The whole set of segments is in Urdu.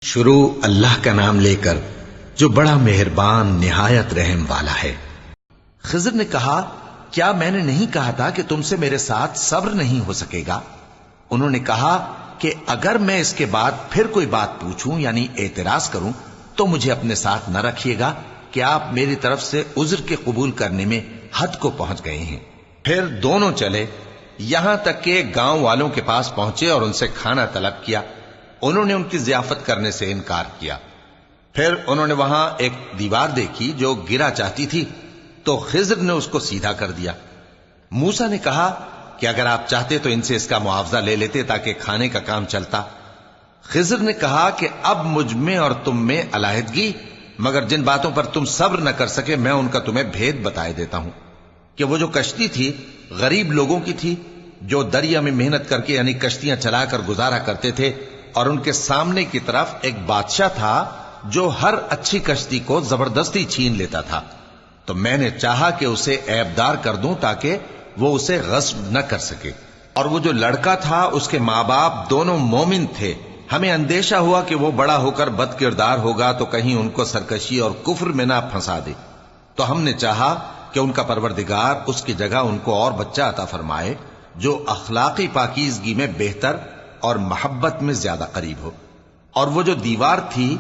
شروع اللہ کا نام لے کر جو بڑا مہربان نہایت رحم والا ہے۔ خضر نے کہا، کیا میں نے نہیں کہا تھا کہ تم سے میرے ساتھ صبر نہیں ہو سکے گا؟ انہوں نے کہا کہ اگر میں اس کے بعد پھر کوئی بات پوچھوں یعنی اعتراض کروں تو مجھے اپنے ساتھ نہ رکھیے گا کہ آپ میری طرف سے عذر کے قبول کرنے میں حد کو پہنچ گئے ہیں۔ پھر دونوں چلے، یہاں تک کہ گاؤں والوں کے پاس پہنچے اور ان سے کھانا طلب کیا۔ انہوں نے ان کی ضیافت کرنے سے انکار کیا۔ پھر انہوں نے وہاں ایک دیوار دیکھی جو گرا چاہتی تھی، تو خضر نے اس کو سیدھا کر دیا۔ موسیٰ نے کہا کہ اگر آپ چاہتے تو ان سے اس کا معاوضہ لے لیتے تاکہ کھانے کا کام چلتا۔ خضر نے کہا کہ اب مجھ میں اور تم میں علیحدگی، مگر جن باتوں پر تم صبر نہ کر سکے میں ان کا تمہیں بھید بتائے دیتا ہوں کہ وہ جو کشتی تھی غریب لوگوں کی تھی جو دریا میں محنت کر کے یعنی کشتیاں چلا کر گزارا کرتے تھے، اور ان کے سامنے کی طرف ایک بادشاہ تھا جو ہر اچھی کشتی کو زبردستی چھین لیتا تھا۔ تو میں نے چاہا کہ اسے عیبدار کر دوں تاکہ وہ اسے غصب نہ کر سکے، اور وہ جو لڑکا تھا اس کے ماں باپ دونوں مومن تھے۔ ہمیں اندیشہ ہوا کہ وہ بڑا ہو کر بد کردار ہوگا تو کہیں ان کو سرکشی اور کفر میں نہ پھنسا دے، تو ہم نے چاہا کہ ان کا پروردگار اس کی جگہ ان کو اور بچہ عطا فرمائے جو اخلاقی پاکیزگی میں بہتر اور محبت میں زیادہ قریب ہو۔ اور وہ جو دیوار تھی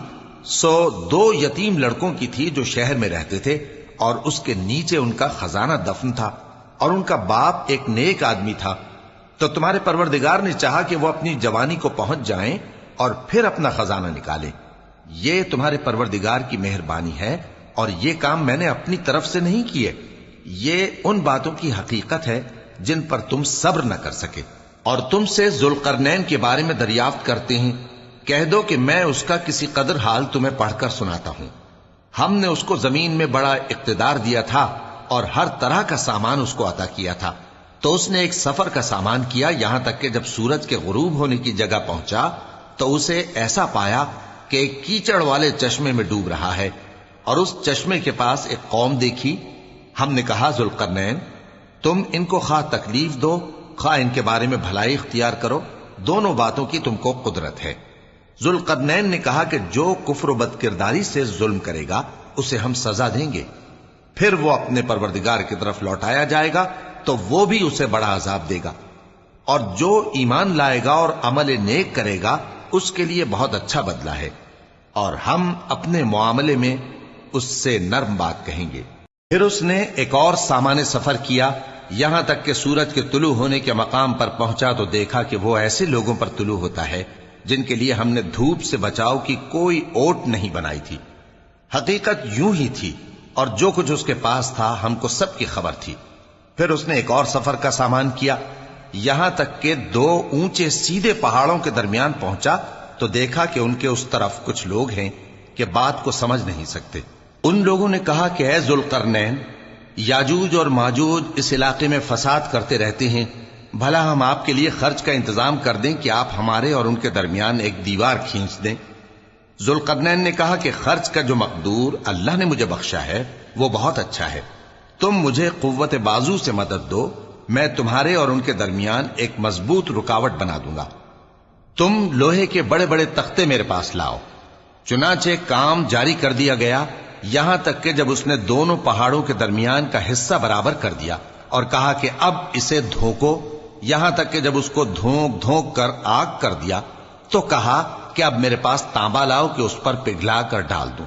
سو 2 یتیم لڑکوں کی تھی جو شہر میں رہتے تھے، اور اس کے نیچے ان کا خزانہ دفن تھا، اور ان کا باپ ایک نیک آدمی تھا۔ تو تمہارے پروردگار نے چاہا کہ وہ اپنی جوانی کو پہنچ جائیں اور پھر اپنا خزانہ نکالے۔ یہ تمہارے پروردگار کی مہربانی ہے، اور یہ کام میں نے اپنی طرف سے نہیں کیے، یہ ان باتوں کی حقیقت ہے جن پر تم صبر نہ کر سکے۔ اور تم سے ذوالقرنین کے بارے میں دریافت کرتے ہیں، کہہ دو کہ میں اس کا کسی قدر حال تمہیں پڑھ کر سناتا ہوں۔ ہم نے اس کو زمین میں بڑا اقتدار دیا تھا اور ہر طرح کا سامان اس کو عطا کیا تھا، تو اس نے ایک سفر کا سامان کیا، یہاں تک کہ جب سورج کے غروب ہونے کی جگہ پہنچا تو اسے ایسا پایا کہ ایک کیچڑ والے چشمے میں ڈوب رہا ہے، اور اس چشمے کے پاس ایک قوم دیکھی۔ ہم نے کہا، ذوالقرنین، تم ان کو خواہ تکلیف دو خواہ ان کے بارے میں بھلائی اختیار کرو، دونوں باتوں کی تم کو قدرت ہے۔ ذوالقرنین نے کہا کہ جو کفر و بد کرداری سے ظلم کرے گا اسے ہم سزا دیں گے، پھر وہ اپنے پروردگار کی طرف لوٹایا جائے گا تو وہ بھی اسے بڑا عذاب دے گا، اور جو ایمان لائے گا اور عمل نیک کرے گا اس کے لیے بہت اچھا بدلہ ہے، اور ہم اپنے معاملے میں اس سے نرم بات کہیں گے۔ پھر اس نے ایک اور سامان سفر کیا، یہاں تک کہ سورج کے طلوع ہونے کے مقام پر پہنچا تو دیکھا کہ وہ ایسے لوگوں پر طلوع ہوتا ہے جن کے لیے ہم نے دھوپ سے بچاؤ کی کوئی اوٹ نہیں بنائی تھی۔ حقیقت یوں ہی تھی، اور جو کچھ اس کے پاس تھا ہم کو سب کی خبر تھی۔ پھر اس نے ایک اور سفر کا سامان کیا، یہاں تک کہ 2 اونچے سیدھے پہاڑوں کے درمیان پہنچا تو دیکھا کہ ان کے اس طرف کچھ لوگ ہیں کہ بات کو سمجھ نہیں سکتے۔ ان لوگوں نے کہا کہ اے ذوالقرنین، یاجوج اور ماجوج اس علاقے میں فساد کرتے رہتے ہیں، بھلا ہم آپ کے لیے خرچ کا انتظام کر دیں کہ آپ ہمارے اور ان کے درمیان ایک دیوار کھینچ دیں۔ ذوالقرنین نے کہا کہ خرچ کا جو مقدور اللہ نے مجھے بخشا ہے وہ بہت اچھا ہے، تم مجھے قوت بازو سے مدد دو، میں تمہارے اور ان کے درمیان ایک مضبوط رکاوٹ بنا دوں گا۔ تم لوہے کے بڑے بڑے تختے میرے پاس لاؤ۔ چنانچہ کام جاری کر دیا گیا، یہاں تک کہ جب اس نے دونوں پہاڑوں کے درمیان کا حصہ برابر کر دیا اور کہا کہ اب اسے دھوکو، یہاں تک کہ جب اس کو دھونک دھونک کر آگ کر دیا تو کہا کہ اب میرے پاس تانبا لاؤ کہ اس پر پگھلا کر ڈال دوں۔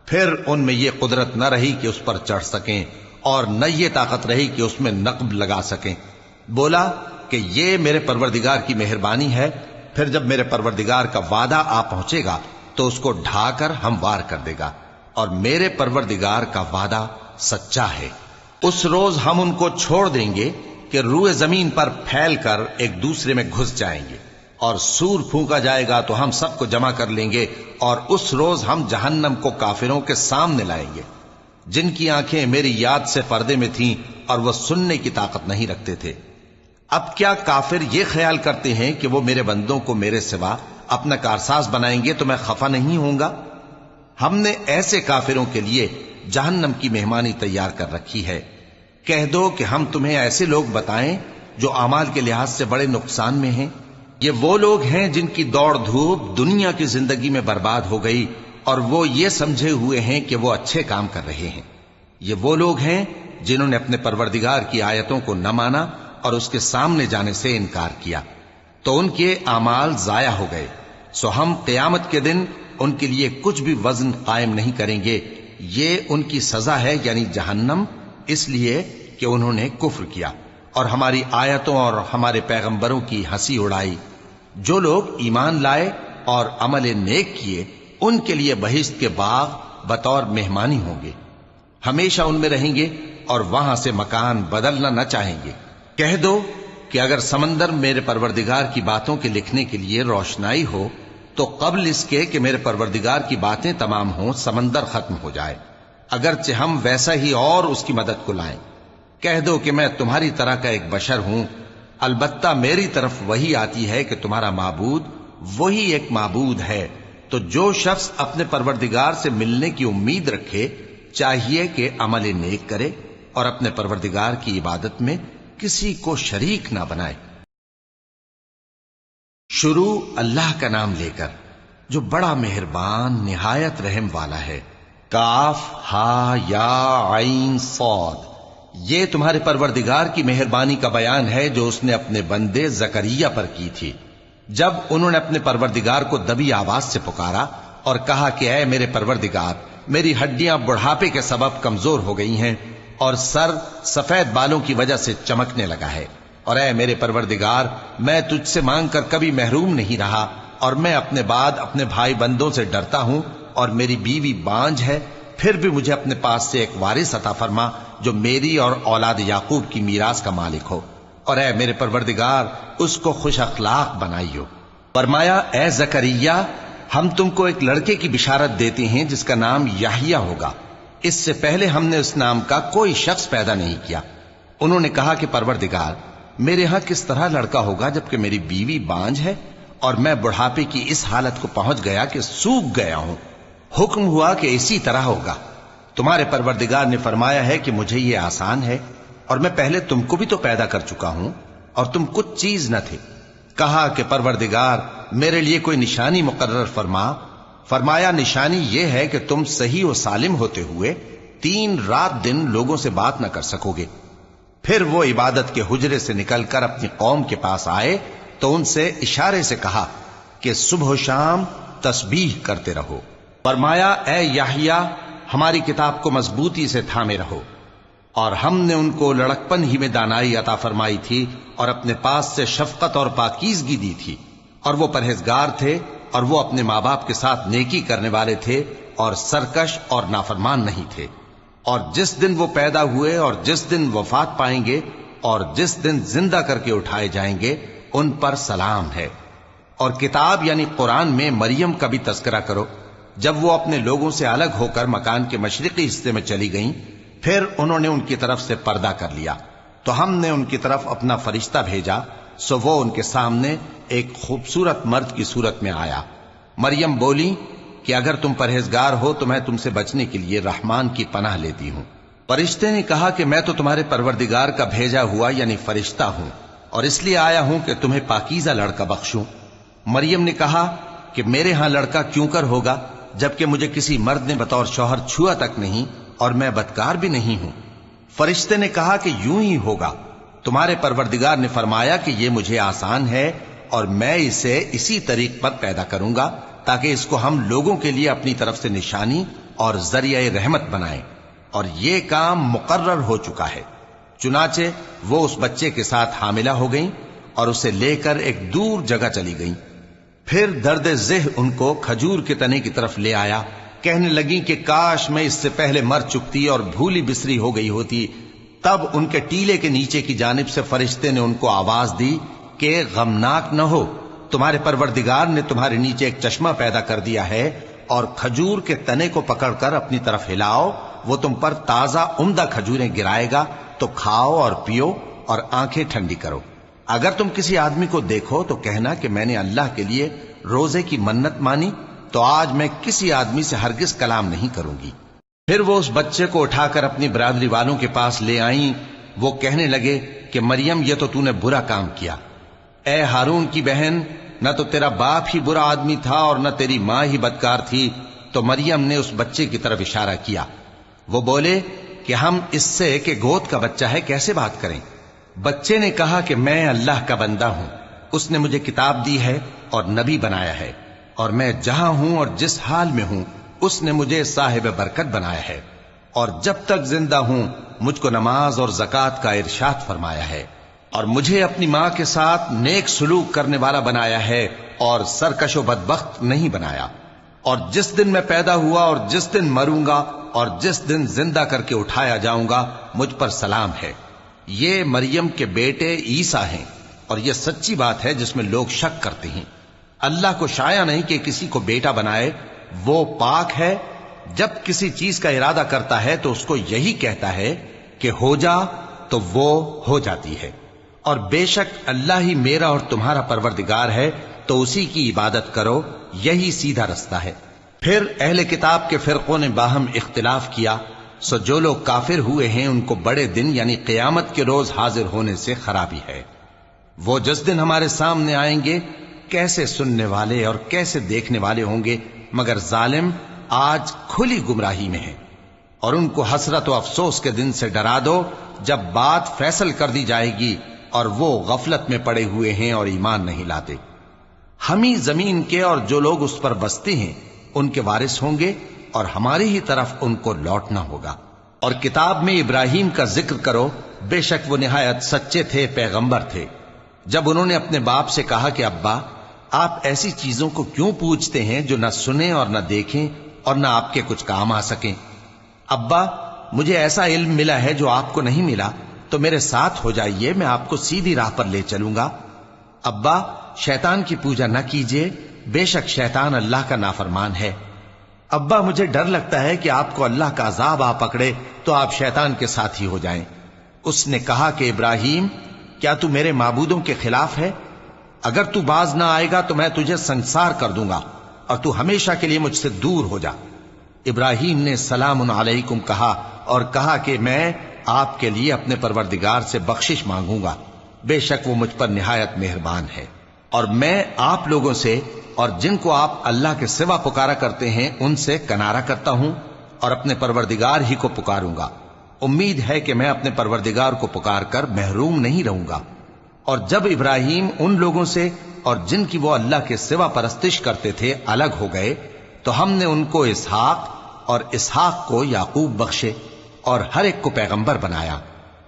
پھر ان میں یہ قدرت نہ رہی کہ اس پر چڑھ سکیں، اور نہ یہ طاقت رہی کہ اس میں نقب لگا سکیں۔ بولا کہ یہ میرے پروردگار کی مہربانی ہے، پھر جب میرے پروردگار کا وعدہ آ پہنچے گا تو اس کو ڈھا کر ہموار کر دے گا، اور میرے پروردگار کا وعدہ سچا ہے۔ اس روز ہم ان کو چھوڑ دیں گے کہ روئے زمین پر پھیل کر ایک دوسرے میں گھس جائیں گے، اور سور پھونکا جائے گا تو ہم سب کو جمع کر لیں گے، اور اس روز ہم جہنم کو کافروں کے سامنے لائیں گے جن کی آنکھیں میری یاد سے پردے میں تھیں اور وہ سننے کی طاقت نہیں رکھتے تھے۔ اب کیا کافر یہ خیال کرتے ہیں کہ وہ میرے بندوں کو میرے سوا اپنا کارساز بنائیں گے تو میں خفا نہیں ہوں گا؟ ہم نے ایسے کافروں کے لیے جہنم کی مہمانی تیار کر رکھی ہے۔ کہہ دو کہ ہم تمہیں ایسے لوگ بتائیں جو اعمال کے لحاظ سے بڑے نقصان میں ہیں، یہ وہ لوگ ہیں جن کی دوڑ دھوپ دنیا کی زندگی میں برباد ہو گئی اور وہ یہ سمجھے ہوئے ہیں کہ وہ اچھے کام کر رہے ہیں۔ یہ وہ لوگ ہیں جنہوں نے اپنے پروردگار کی آیتوں کو نہ مانا اور اس کے سامنے جانے سے انکار کیا، تو ان کے اعمال ضائع ہو گئے۔ سو ہم قیامت کے دن ان کے لیے کچھ بھی وزن قائم نہیں کریں گے۔ یہ ان کی سزا ہے، یعنی جہنم، اس لیے کہ انہوں نے کفر کیا اور ہماری آیتوں اور ہمارے پیغمبروں کی ہنسی اڑائی۔ جو لوگ ایمان لائے اور عمل نیک کیے ان کے لیے بہشت کے باغ بطور مہمانی ہوں گے، ہمیشہ ان میں رہیں گے اور وہاں سے مکان بدلنا نہ چاہیں گے۔ کہہ دو کہ اگر سمندر میرے پروردگار کی باتوں کے لکھنے کے لیے روشنائی ہو تو قبل اس کے کہ میرے پروردگار کی باتیں تمام ہوں سمندر ختم ہو جائے، اگرچہ ہم ویسا ہی اور اس کی مدد کو لائیں۔ کہہ دو کہ میں تمہاری طرح کا ایک بشر ہوں، البتہ میری طرف وہی آتی ہے کہ تمہارا معبود وہی ایک معبود ہے۔ تو جو شخص اپنے پروردگار سے ملنے کی امید رکھے چاہیے کہ عمل نیک کرے اور اپنے پروردگار کی عبادت میں کسی کو شریک نہ بنائے۔ شروع اللہ کا نام لے کر جو بڑا مہربان نہایت رحم والا ہے۔ کاف ہا یا عین صاد، یہ تمہارے پروردگار کی مہربانی کا بیان ہے جو اس نے اپنے بندے زکریا پر کی تھی، جب انہوں نے اپنے پروردگار کو دبی آواز سے پکارا اور کہا کہ اے میرے پروردگار، میری ہڈیاں بڑھاپے کے سبب کمزور ہو گئی ہیں اور سر سفید بالوں کی وجہ سے چمکنے لگا ہے، اور اے میرے پروردگار، میں تجھ سے مانگ کر کبھی محروم نہیں رہا، اور میں اپنے بعد اپنے بھائی بندوں سے ڈرتا ہوں، اور میری بیوی بانجھ ہے، پھر بھی مجھے اپنے پاس سے ایک وارث عطا فرما جو میری اور اولاد یعقوب کی میراث کا مالک ہو، اور اے میرے پروردگار اس کو خوش اخلاق بنائیو۔ فرمایا اے زکریا، ہم تم کو ایک لڑکے کی بشارت دیتے ہیں جس کا نام یحییٰ ہوگا، اس سے پہلے ہم نے اس نام کا کوئی شخص پیدا نہیں کیا۔ انہوں نے کہا کہ پروردگار، میرے ہاں کس طرح لڑکا ہوگا جبکہ میری بیوی بانجھ ہے اور میں بڑھاپے کی اس حالت کو پہنچ گیا کہ سوکھ گیا ہوں۔ حکم ہوا کہ اسی طرح ہوگا۔ تمہارے پروردگار نے فرمایا ہے کہ مجھے یہ آسان ہے، اور میں پہلے تم کو بھی تو پیدا کر چکا ہوں اور تم کچھ چیز نہ تھے۔ کہا کہ پروردگار میرے لیے کوئی نشانی مقرر فرما۔ فرمایا نشانی یہ ہے کہ تم صحیح و سالم ہوتے ہوئے 3 رات دن لوگوں سے بات نہ کر سکو گے۔ پھر وہ عبادت کے حجرے سے نکل کر اپنی قوم کے پاس آئے تو ان سے اشارے سے کہا کہ صبح و شام تسبیح کرتے رہو۔ فرمایا اے یحییٰ، ہماری کتاب کو مضبوطی سے تھامے رہو، اور ہم نے ان کو لڑکپن ہی میں دانائی عطا فرمائی تھی اور اپنے پاس سے شفقت اور پاکیزگی دی تھی، اور وہ پرہیزگار تھے اور وہ اپنے ماں باپ کے ساتھ نیکی کرنے والے تھے اور سرکش اور نافرمان نہیں تھے۔ اور جس دن وہ پیدا ہوئے اور جس دن وفات پائیں گے اور جس دن زندہ کر کے اٹھائے جائیں گے ان پر سلام ہے۔ اور کتاب یعنی قرآن میں مریم کا بھی تذکرہ کرو، جب وہ اپنے لوگوں سے الگ ہو کر مکان کے مشرقی حصے میں چلی گئیں، پھر انہوں نے ان کی طرف سے پردہ کر لیا تو ہم نے ان کی طرف اپنا فرشتہ بھیجا، سو وہ ان کے سامنے ایک خوبصورت مرد کی صورت میں آیا۔ مریم بولی کہ اگر تم پرہیزگار ہو تو میں تم سے بچنے کے لیے رحمان کی پناہ لیتی ہوں۔ فرشتے نے کہا کہ میں تو تمہارے پروردگار کا بھیجا ہوا یعنی فرشتہ ہوں، اور اس لیے آیا ہوں کہ تمہیں پاکیزہ لڑکا بخشوں۔ مریم نے کہا کہ میرے ہاں لڑکا کیوں کر ہوگا جبکہ مجھے کسی مرد نے بطور شوہر چھوا تک نہیں اور میں بدکار بھی نہیں ہوں۔ فرشتے نے کہا کہ یوں ہی ہوگا۔ تمہارے پروردگار نے فرمایا کہ یہ مجھے آسان ہے اور میں اسے اسی طریق پر پیدا کروں گا تاکہ اس کو ہم لوگوں کے لیے اپنی طرف سے نشانی اور ذریعہ رحمت بنائیں، اور یہ کام مقرر ہو چکا ہے۔ چنانچہ وہ اس بچے کے ساتھ حاملہ ہو گئیں اور اسے لے کر ایک دور جگہ چلی گئیں۔ پھر درد ذہ ان کو کھجور کے تنے کی طرف لے آیا، کہنے لگیں کہ کاش میں اس سے پہلے مر چکتی اور بھولی بسری ہو گئی ہوتی۔ تب ان کے ٹیلے کے نیچے کی جانب سے فرشتے نے ان کو آواز دی کہ غمناک نہ ہو، تمہارے پروردگار نے تمہارے نیچے ایک چشمہ پیدا کر دیا ہے، اور کھجور کے تنے کو پکڑ کر اپنی طرف ہلاؤ، وہ تم پر تازہ عمدہ کھجوریں گرائے گا، تو کھاؤ اور پیو اور آنکھیں ٹھنڈی کرو۔ اگر تم کسی آدمی کو دیکھو تو کہنا کہ میں نے اللہ کے لیے روزے کی منت مانی، تو آج میں کسی آدمی سے ہرگز کلام نہیں کروں گی۔ پھر وہ اس بچے کو اٹھا کر اپنی برادری والوں کے پاس لے آئیں۔ وہ کہنے لگے کہ مریم یہ تو نے برا کام کیا، اے ہارون کی بہن، نہ تو تیرا باپ ہی برا آدمی تھا اور نہ تیری ماں ہی بدکار تھی۔ تو مریم نے اس بچے کی طرف اشارہ کیا۔ وہ بولے کہ ہم اس سے کہ گود کا بچہ ہے کیسے بات کریں؟ بچے نے کہا کہ میں اللہ کا بندہ ہوں، اس نے مجھے کتاب دی ہے اور نبی بنایا ہے، اور میں جہاں ہوں اور جس حال میں ہوں اس نے مجھے صاحب برکت بنایا ہے، اور جب تک زندہ ہوں مجھ کو نماز اور زکوٰۃ کا ارشاد فرمایا ہے، اور مجھے اپنی ماں کے ساتھ نیک سلوک کرنے والا بنایا ہے اور سرکش و بدبخت نہیں بنایا، اور جس دن میں پیدا ہوا اور جس دن مروں گا اور جس دن زندہ کر کے اٹھایا جاؤں گا مجھ پر سلام ہے۔ یہ مریم کے بیٹے عیسیٰ ہیں، اور یہ سچی بات ہے جس میں لوگ شک کرتے ہیں۔ اللہ کو شایع نہیں کہ کسی کو بیٹا بنائے، وہ پاک ہے۔ جب کسی چیز کا ارادہ کرتا ہے تو اس کو یہی کہتا ہے کہ ہو جا، تو وہ ہو جاتی ہے۔ اور بے شک اللہ ہی میرا اور تمہارا پروردگار ہے، تو اسی کی عبادت کرو، یہی سیدھا رستہ ہے۔ پھر اہل کتاب کے فرقوں نے باہم اختلاف کیا، سو جو لوگ کافر ہوئے ہیں ان کو بڑے دن یعنی قیامت کے روز حاضر ہونے سے خرابی ہے۔ وہ جس دن ہمارے سامنے آئیں گے کیسے سننے والے اور کیسے دیکھنے والے ہوں گے، مگر ظالم آج کھلی گمراہی میں ہیں۔ اور ان کو حسرت و افسوس کے دن سے ڈرا دو جب بات فیصل کر دی جائے گی اور وہ غفلت میں پڑے ہوئے ہیں اور ایمان نہیں لاتے۔ ہم ہی زمین کے اور جو لوگ اس پر بستے ہیں ان کے وارث ہوں گے، اور ہماری ہی طرف ان کو لوٹنا ہوگا۔ اور کتاب میں ابراہیم کا ذکر کرو، بے شک وہ نہایت سچے تھے، پیغمبر تھے۔ جب انہوں نے اپنے باپ سے کہا کہ ابا، آپ ایسی چیزوں کو کیوں پوچھتے ہیں جو نہ سنیں اور نہ دیکھیں اور نہ آپ کے کچھ کام آ سکیں؟ ابا، مجھے ایسا علم ملا ہے جو آپ کو نہیں ملا، تو میرے ساتھ ہو جائیے، میں آپ کو سیدھی راہ پر لے چلوں گا۔ ابا، شیطان کی پوجا نہ کیجیے، بے شک شیطان اللہ کا نافرمان ہے۔ ابا، مجھے ڈر لگتا ہے کہ آپ کو اللہ کا عذاب آ پکڑے تو آپ شیطان کے ساتھی ہو جائیں۔ اس نے کہا کہ ابراہیم، کیا تو میرے معبودوں کے خلاف ہے؟ اگر تو باز نہ آئے گا تو میں تجھے سنسار کر دوں گا اور تو ہمیشہ کے لیے مجھ سے دور ہو جا۔ ابراہیم نے سلام علیکم کہا اور کہا کہ میں آپ کے لیے اپنے پروردگار سے بخشش مانگوں گا، بے شک وہ مجھ پر نہایت مہربان ہے۔ اور میں آپ لوگوں سے اور جن کو آپ اللہ کے سوا پکارا کرتے ہیں ان سے کنارہ کرتا ہوں اور اپنے پروردگار ہی کو پکاروں گا۔ امید ہے کہ میں اپنے پروردگار کو پکار کر محروم نہیں رہوں گا۔ اور جب ابراہیم ان لوگوں سے اور جن کی وہ اللہ کے سوا پرستش کرتے تھے الگ ہو گئے تو ہم نے ان کو اسحاق اور اسحاق کو یعقوب بخشے اور ہر ایک کو پیغمبر بنایا،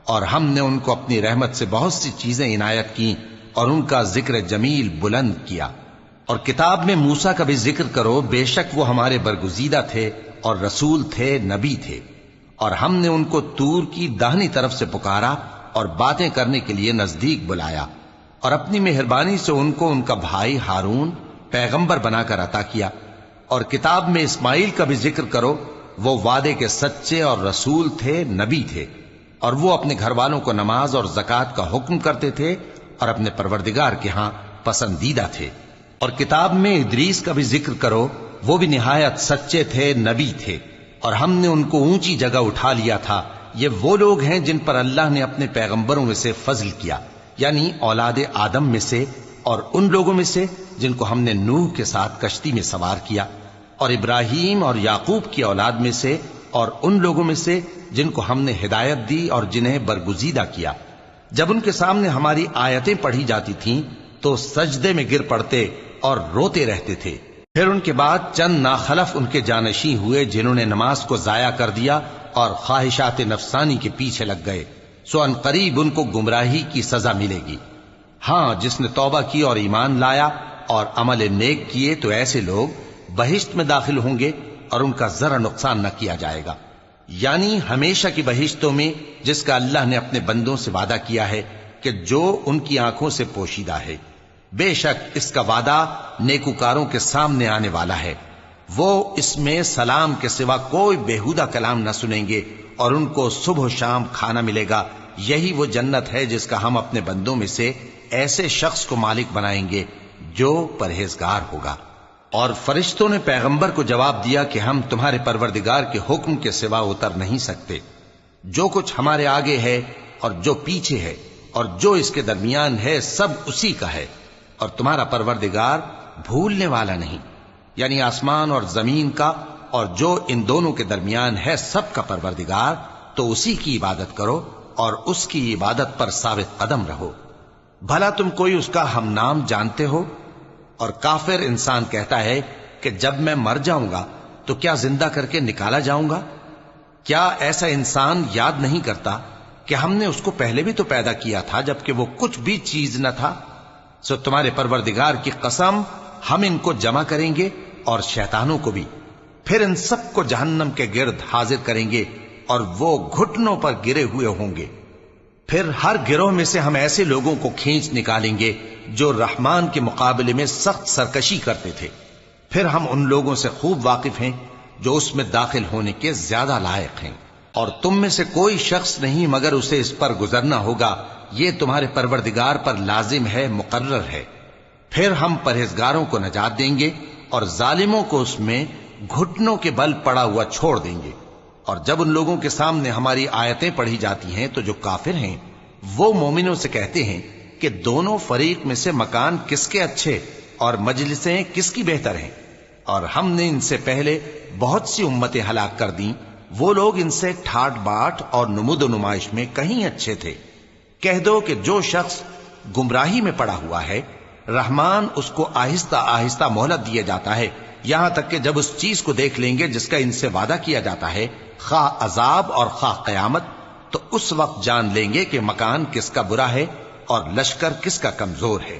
اور ہم نے ان کو اپنی رحمت سے بہت سی چیزیں عنایت کی اور ان کا ذکر جمیل بلند کیا۔ اور کتاب میں موسیٰ کا بھی ذکر کرو، بے شک وہ ہمارے برگزیدہ تھے اور رسول تھے، نبی تھے، اور ہم نے ان کو طور کی داہنی طرف سے پکارا اور باتیں کرنے کے لیے نزدیک بلایا، اور اپنی مہربانی سے ان کو ان کا بھائی ہارون پیغمبر بنا کر عطا کیا۔ اور کتاب میں اسماعیل کا بھی ذکر کرو، وہ وعدے کے سچے اور رسول تھے، نبی تھے، اور وہ اپنے گھر والوں کو نماز اور زکوٰۃ کا حکم کرتے تھے اور اپنے پروردگار کے ہاں پسندیدہ تھے۔ اور کتاب میں ادریس کا بھی ذکر کرو، وہ بھی نہایت سچے تھے، نبی تھے، اور ہم نے ان کو اونچی جگہ اٹھا لیا تھا۔ یہ وہ لوگ ہیں جن پر اللہ نے اپنے پیغمبروں میں سے فضل کیا، یعنی اولاد آدم میں سے، اور ان لوگوں میں سے جن کو ہم نے نوح کے ساتھ کشتی میں سوار کیا، اور ابراہیم اور یعقوب کی اولاد میں سے، اور ان لوگوں میں سے جن کو ہم نے ہدایت دی اور جنہیں برگزیدہ کیا۔ جب ان کے سامنے ہماری آیتیں پڑھی جاتی تھیں تو سجدے میں گر پڑتے اور روتے رہتے تھے۔ پھر ان کے بعد چند ناخلف ان کے جانشین ہوئے جنہوں نے نماز کو ضائع کر دیا اور خواہشات نفسانی کے پیچھے لگ گئے، سو ان قریب ان کو گمراہی کی سزا ملے گی۔ ہاں، جس نے توبہ کی اور ایمان لایا اور عمل نیک کیے تو ایسے لوگ بہشت میں داخل ہوں گے اور ان کا ذرا نقصان نہ کیا جائے گا، یعنی ہمیشہ کی بہشتوں میں جس کا اللہ نے اپنے بندوں سے وعدہ کیا ہے کہ جو ان کی آنکھوں سے پوشیدہ ہے۔ بے شک اس کا وعدہ نیکوکاروں کے سامنے آنے والا ہے، وہ اس میں سلام کے سوا کوئی بیہودہ کلام نہ سنیں گے اور ان کو صبح و شام کھانا ملے گا۔ یہی وہ جنت ہے جس کا ہم اپنے بندوں میں سے ایسے شخص کو مالک بنائیں گے جو پرہیزگار ہوگا۔ اور فرشتوں نے پیغمبر کو جواب دیا کہ ہم تمہارے پروردگار کے حکم کے سوا اتر نہیں سکتے۔ جو کچھ ہمارے آگے ہے اور جو پیچھے ہے اور جو اس کے درمیان ہے سب اسی کا ہے، اور تمہارا پروردگار بھولنے والا نہیں، یعنی آسمان اور زمین کا اور جو ان دونوں کے درمیان ہے سب کا پروردگار، تو اسی کی عبادت کرو اور اس کی عبادت پر ثابت قدم رہو۔ بھلا تم کوئی اس کا ہم نام جانتے ہو؟ اور کافر انسان کہتا ہے کہ جب میں مر جاؤں گا تو کیا زندہ کر کے نکالا جاؤں گا؟ کیا ایسا انسان یاد نہیں کرتا کہ ہم نے اس کو پہلے بھی تو پیدا کیا تھا جبکہ وہ کچھ بھی چیز نہ تھا؟ سو تمہارے پروردگار کی قسم، ہم ان کو جمع کریں گے اور شیطانوں کو بھی، پھر ان سب کو جہنم کے گرد حاضر کریں گے اور وہ گھٹنوں پر گرے ہوئے ہوں گے۔ پھر ہر گروہ میں سے ہم ایسے لوگوں کو کھینچ نکالیں گے جو رحمان کے مقابلے میں سخت سرکشی کرتے تھے، پھر ہم ان لوگوں سے خوب واقف ہیں جو اس میں داخل ہونے کے زیادہ لائق ہیں، اور تم میں سے کوئی شخص نہیں مگر اسے اس پر گزرنا ہوگا، یہ تمہارے پروردگار پر لازم ہے، مقرر ہے۔ پھر ہم پرہیزگاروں کو نجات دیں گے اور ظالموں کو اس میں گھٹنوں کے بل پڑا ہوا چھوڑ دیں گے۔ اور جب ان لوگوں کے سامنے ہماری آیتیں پڑھی جاتی ہیں تو جو کافر ہیں وہ مومنوں سے کہتے ہیں کہ دونوں فریق میں سے مکان کس کے اچھے اور مجلسیں کس کی بہتر ہیں، اور ہم نے ان سے پہلے بہت سی امتیں ہلاک کر دیں، وہ لوگ ان سے ٹھاٹ باٹ اور نمود و نمائش میں کہیں اچھے تھے۔ کہہ دو کہ جو شخص گمراہی میں پڑا ہوا ہے، رحمان اس کو آہستہ آہستہ مہلت دیا جاتا ہے، یہاں تک کہ جب اس چیز کو دیکھ لیں گے جس کا ان سے وعدہ کیا جاتا ہے، خواہ عذاب اور خواہ قیامت، تو اس وقت جان لیں گے کہ مکان کس کا برا ہے اور لشکر کس کا کمزور ہے۔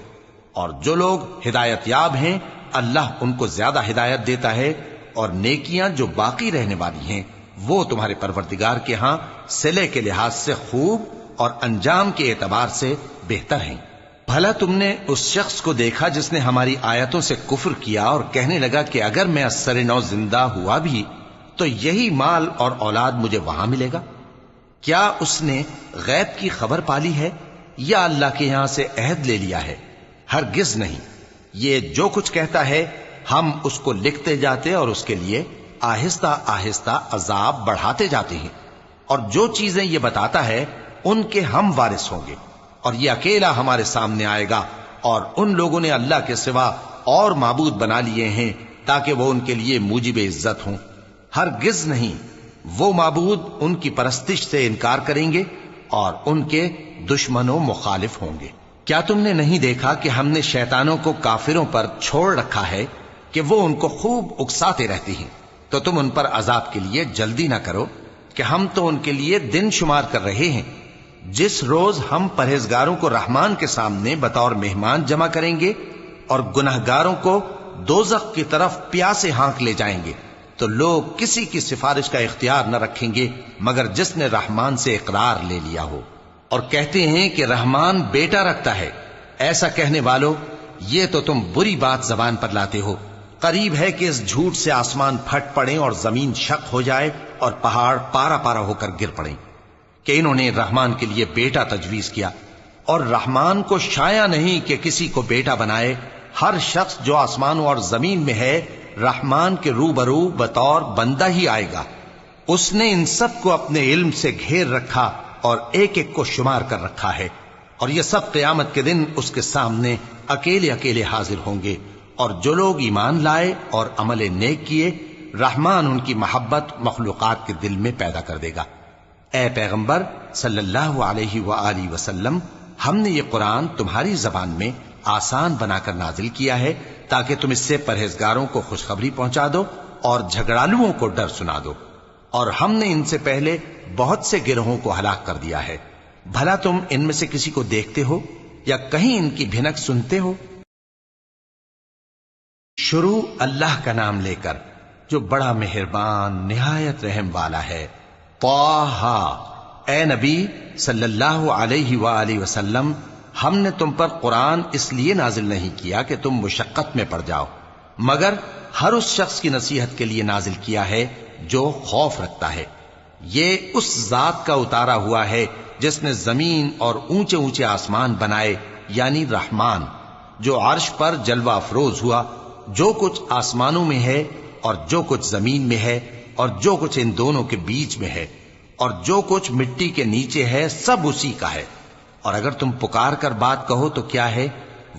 اور جو لوگ ہدایت یاب ہیں اللہ ان کو زیادہ ہدایت دیتا ہے، اور نیکیاں جو باقی رہنے والی ہیں وہ تمہارے پروردگار کے ہاں صلے کے لحاظ سے خوب اور انجام کے اعتبار سے بہتر ہیں۔ بھلا تم نے اس شخص کو دیکھا جس نے ہماری آیتوں سے کفر کیا اور کہنے لگا کہ اگر میں اثر نو زندہ ہوا بھی تو یہی مال اور اولاد مجھے وہاں ملے گا؟ کیا اس نے غیب کی خبر پالی ہے یا اللہ کے یہاں سے عہد لے لیا ہے؟ ہرگز نہیں، یہ جو کچھ کہتا ہے ہم اس کو لکھتے جاتے اور اس کے لیے آہستہ آہستہ عذاب بڑھاتے جاتے ہیں، اور جو چیزیں یہ بتاتا ہے ان کے ہم وارث ہوں گے، اور یہ اکیلا ہمارے سامنے آئے گا، اور ان لوگوں نے اللہ کے سوا اور معبود بنا لیے ہیں تاکہ وہ ان کے لیے موجب عزت ہوں۔ ہرگز نہیں، وہ معبود ان کی پرستش سے انکار کریں گے اور ان کے دشمن و مخالف ہوں گے۔ کیا تم نے نہیں دیکھا کہ ہم نے شیطانوں کو کافروں پر چھوڑ رکھا ہے کہ وہ ان کو خوب اکساتے رہتے ہیں؟ تو تم ان پر عذاب کے لیے جلدی نہ کرو کہ ہم تو ان کے لیے دن شمار کر رہے ہیں، جس روز ہم پرہیزگاروں کو رحمان کے سامنے بطور مہمان جمع کریں گے اور گنہگاروں کو دوزخ کی طرف پیاسے ہانک لے جائیں گے، تو لوگ کسی کی سفارش کا اختیار نہ رکھیں گے مگر جس نے رحمان سے اقرار لے لیا ہو، اور کہتے ہیں کہ رحمان بیٹا رکھتا ہے۔ ایسا کہنے والو، یہ تو تم بری بات زبان پر لاتے ہو۔ قریب ہے کہ اس جھوٹ سے آسمان پھٹ پڑیں اور زمین شق ہو جائے اور پہاڑ پارا پارا ہو کر گر پڑیں کہ انہوں نے رحمان کے لیے بیٹا تجویز کیا، اور رحمان کو شایع نہیں کہ کسی کو بیٹا بنائے۔ ہر شخص جو آسمانوں اور زمین میں ہے رحمان کے روبرو بطور بندہ ہی آئے گا۔ اس نے ان سب کو اپنے علم سے گھیر رکھا اور ایک ایک کو شمار کر رکھا ہے، اور یہ سب قیامت کے دن اس کے سامنے اکیلے اکیلے حاضر ہوں گے۔ اور جو لوگ ایمان لائے اور عمل نیک کیے، رحمان ان کی محبت مخلوقات کے دل میں پیدا کر دے گا۔ اے پیغمبر صلی اللہ علیہ وآلہ وسلم، ہم نے یہ قرآن تمہاری زبان میں آسان بنا کر نازل کیا ہے تاکہ تم اس سے پرہیزگاروں کو خوشخبری پہنچا دو اور جھگڑالوؤں کو ڈر سنا دو، اور ہم نے ان سے پہلے بہت سے گروہوں کو ہلاک کر دیا ہے۔ بھلا تم ان میں سے کسی کو دیکھتے ہو یا کہیں ان کی بھنک سنتے ہو؟ شروع اللہ کا نام لے کر جو بڑا مہربان نہایت رحم والا ہے۔ طٰہٰ، اے نبی صلی اللہ علیہ وآلہ وسلم، ہم نے تم پر قرآن اس لیے نازل نہیں کیا کہ تم مشقت میں پڑ جاؤ، مگر ہر اس شخص کی نصیحت کے لیے نازل کیا ہے جو خوف رکھتا ہے۔ یہ اس ذات کا اتارا ہوا ہے جس نے زمین اور اونچے اونچے آسمان بنائے، یعنی رحمان، جو عرش پر جلوہ افروز ہوا۔ جو کچھ آسمانوں میں ہے اور جو کچھ زمین میں ہے اور جو کچھ ان دونوں کے بیچ میں ہے اور جو کچھ مٹی کے نیچے ہے، سب اسی کا ہے۔ اور اگر تم پکار کر بات کہو تو کیا ہے،